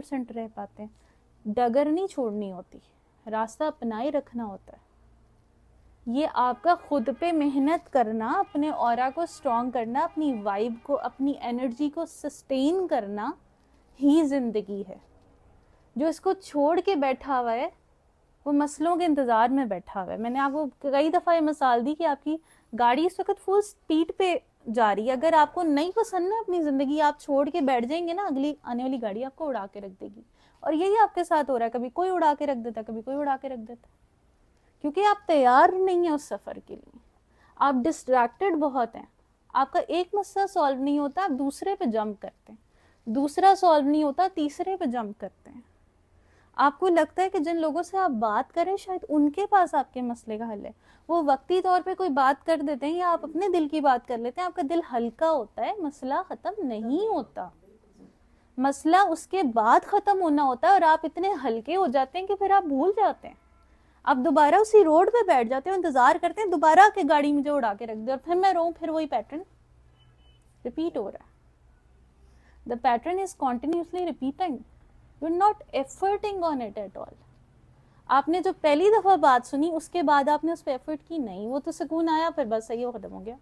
100% रह पाते हैं। डगर नहीं छोड़नी होती, रास्ता अपनाए रखना होता है। ये आपका खुद पे मेहनत करना, अपने ऑरा को स्ट्रॉन्ग करना, अपनी वाइब को, अपनी एनर्जी को सस्टेन करना ही जिंदगी है। जो इसको छोड़ के बैठा हुआ है वो मसलों के इंतजार में बैठा हुआ है। मैंने आपको कई दफा ये मिसाल दी कि आपकी गाड़ी इस वक्त फुल स्पीड पे जा रही है, अगर आपको नहीं पसंद ना अपनी जिंदगी, आप छोड़ के बैठ जाएंगे ना, अगली आने वाली गाड़ी आपको उड़ा के रख देगी। और यही आपके साथ हो रहा है, कभी कोई उड़ा के रख देता, कभी कोई उड़ा के रख देता, क्योंकि आप तैयार नहीं है उस सफर के लिए। आप डिस्ट्रैक्टेड बहुत हैं। आपका एक मसला सॉल्व नहीं होता, आप दूसरे पे जंप करते हैं, दूसरा सॉल्व नहीं होता, तीसरे पे जंप करते हैं। आपको लगता है कि जिन लोगों से आप बात करें शायद उनके पास आपके मसले का हल है, वो वक्ती तौर पे कोई बात कर देते हैं या आप अपने दिल की बात कर लेते हैं, आपका दिल हल्का होता है, मसला खत्म नहीं होता। मसला उसके बाद खत्म होना होता है और आप इतने हल्के हो जाते हैं कि फिर आप भूल जाते हैं। आप दोबारा उसी रोड पे बैठ जाते हैं, इंतजार करते हैं दोबारा के गाड़ी मुझे उड़ा के रख दे और फिर मैं रोऊं, फिर वही पैटर्न रिपीट हो रहा है। The pattern is continuously repeating, you are not efforting on it at all. आपने जो पहली दफा बात सुनी उसके बाद आपने उस पर एफर्ट की नहीं, वो तो सुकून आया, फिर बस सही, वो खत्म हो गया।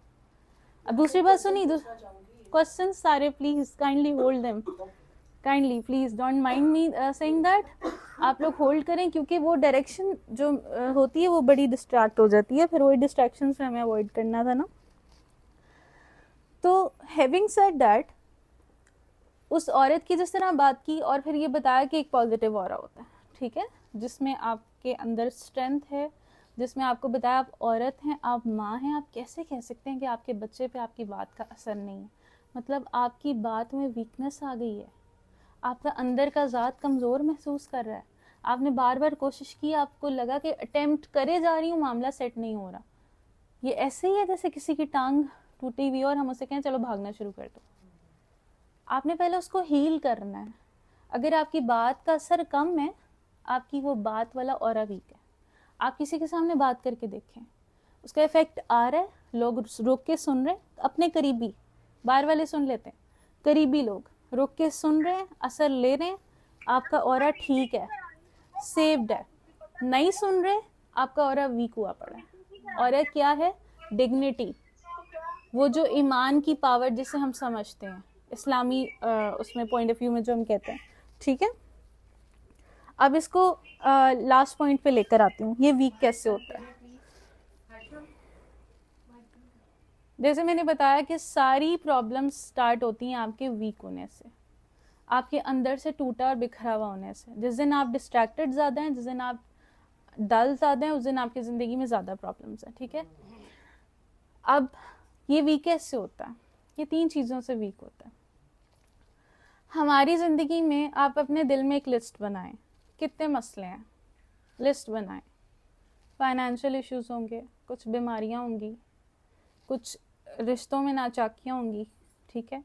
अब दूसरी बात सुनी, क्वेश्चन सारे please kindly hold them, kindly please don't mind me saying that. आप लोग होल्ड करें, क्योंकि वो डायरेक्शन जो होती है वो बड़ी डिस्ट्रैक्ट हो जाती है, फिर वही डिस्ट्रैक्शन से हमें अवॉइड करना था ना। तो हैविंग सेड दैट, उस औरत की जिस तरह बात की और फिर ये बताया कि एक पॉजिटिव ऑरा होता है, ठीक है, जिसमें आपके अंदर स्ट्रेंथ है, जिसमें आपको बताया आप औरत हैं, आप माँ हैं, आप कैसे कह सकते हैं कि आपके बच्चे पे आपकी बात का असर नहीं है। मतलब आपकी बात में वीकनेस आ गई है, आपका अंदर का ज़ात कमज़ोर महसूस कर रहा है, आपने बार बार कोशिश की, आपको लगा कि अटेम्प्ट करे जा रही हूँ, मामला सेट नहीं हो रहा। ये ऐसे ही है जैसे किसी की टांग टूटी हुई और हम उसे कहें चलो भागना शुरू कर दो। आपने पहले उसको हील करना है। अगर आपकी बात का असर कम है, आपकी वो बात वाला ऑरा वीक है। आप किसी के सामने बात करके देखें, उसका इफेक्ट आ रहा है, लोग रुक के सुन रहे हैं, अपने करीबी, बाहर वाले सुन लेते हैं, करीबी लोग रुक के सुन रहे हैं, असर ले रहे हैं, आपका ऑरा ठीक है, सेव्ड है। नहीं सुन रहे, आपका ऑरा वीक हुआ पड़ा है। ऑरा क्या है? डिग्निटी, वो जो ईमान की पावर जिसे हम समझते हैं इस्लामी उसमें पॉइंट ऑफ व्यू में जो हम कहते हैं, ठीक है। अब इसको लास्ट पॉइंट पे लेकर आती हूँ, ये वीक कैसे होता है। जैसे मैंने बताया कि सारी प्रॉब्लम्स स्टार्ट होती हैं आपके वीक होने से, आपके अंदर से टूटा और बिखरा हुआ होने से। जिस दिन आप डिस्ट्रैक्टेड ज़्यादा हैं, जिस दिन आप डल ज़्यादा हैं, उस दिन आपकी ज़िंदगी में ज़्यादा प्रॉब्लम्स हैं, ठीक है। अब ये वीक कैसे होता है? ये 3 चीज़ों से वीक होता है। हमारी ज़िंदगी में आप अपने दिल में एक लिस्ट बनाएं, कितने मसले हैं, लिस्ट बनाएं। फाइनेंशियल इश्यूज होंगे, कुछ बीमारियां होंगी, कुछ रिश्तों में नाचाकियाँ होंगी, ठीक है,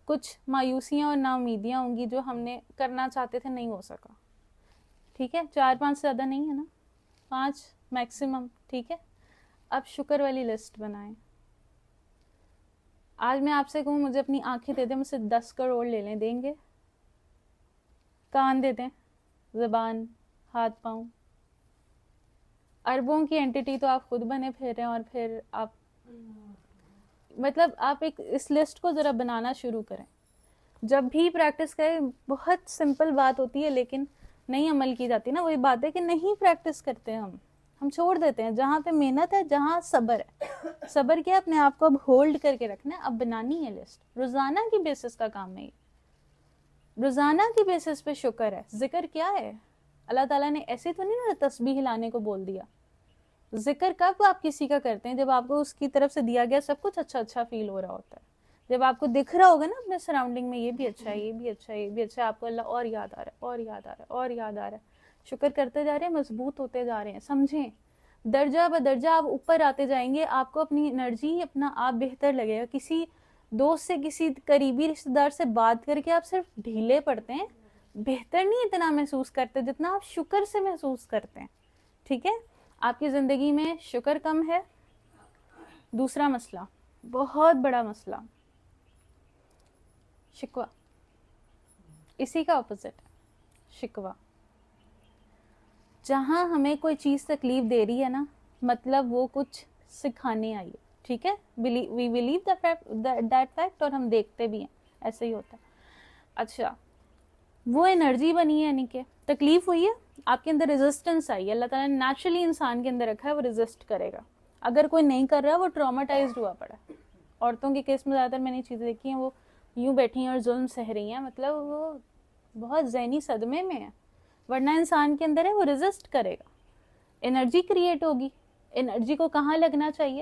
कुछ मायूसियाँ और नाउमीदियाँ होंगी जो हमने करना चाहते थे नहीं हो सका, ठीक है। 4-5 से ज़्यादा नहीं है ना, 5 मैक्सिमम, ठीक है। अब शुक्र वाली लिस्ट बनाएं। आज मैं आपसे कहूँ मुझे अपनी आंखें दे दें, मुझसे 10 करोड़ ले लें, देंगे? कान दे दें, ज़बान, हाथ पाँव, अरबों की एंटिटी तो आप खुद बने फिर रहे हैं, और फिर आप मतलब आप एक इस लिस्ट को ज़रा बनाना शुरू करें। जब भी प्रैक्टिस करें, बहुत सिंपल बात होती है लेकिन नहीं अमल की जाती ना, वही बात है कि नहीं प्रैक्टिस करते हम छोड़ देते हैं। जहाँ पे मेहनत है, जहाँ सब्र है, सब्र क्या, अपने आप को अब होल्ड करके रखना है, अब बनानी है लिस्ट। रोजाना की बेसिस का काम है, रोजाना की बेसिस पे शुक्र है। जिक्र क्या है? अल्लाह ताला ने ऐसे तो नहीं ना तस्बीह हिलाने को बोल दिया। जिक्र कब आप किसी का करते हैं? जब आपको उसकी तरफ से दिया गया सब कुछ अच्छा अच्छा फील हो रहा होता है, जब आपको दिख रहा होगा ना अपने सराउंडिंग में, ये भी अच्छा है, ये भी अच्छा है, ये भी अच्छा है, आपको अल्लाह और याद आ रहा है, और याद आ रहा है, और याद आ रहा है। शुक्र करते जा रहे हैं, मजबूत होते जा रहे हैं। समझें, दर्जा ब दर्जा आप ऊपर आते जाएंगे, आपको अपनी एनर्जी, अपना आप बेहतर लगेगा। किसी दोस्त से, किसी करीबी रिश्तेदार से बात करके आप सिर्फ ढीले पड़ते हैं, बेहतर नहीं इतना महसूस करते जितना आप शुक्र से महसूस करते हैं, ठीक है। आपकी ज़िंदगी में शुक्र कम है। दूसरा मसला, बहुत बड़ा मसला, शिकवा, इसी का ऑपोजिट है। शिकवा। जहाँ हमें कोई चीज़ तकलीफ दे रही है ना, मतलब वो कुछ सिखाने आई है, ठीक है। वी बिलीव दैट फैक्ट, और हम देखते भी हैं ऐसे ही होता है। अच्छा, वो एनर्जी बनी है, यानी कि तकलीफ हुई है, आपके अंदर रेजिस्टेंस आई है, अल्लाह ताला ने नेचुरली इंसान के अंदर रखा है, वो रेजिस्ट करेगा। अगर कोई नहीं कर रहा, वो ट्रॉमाटाइज्ड हुआ पड़ा है। औरतों के केस में ज़्यादातर मैंने चीज़ें देखी हैं, वो यूं बैठी हैं और जुल्म सह रही हैं, मतलब वो बहुत ज़हनी सदमे में है। वरना इंसान के अंदर है, वो रेजिस्ट करेगा, एनर्जी क्रिएट होगी। एनर्जी को कहाँ लगना चाहिए?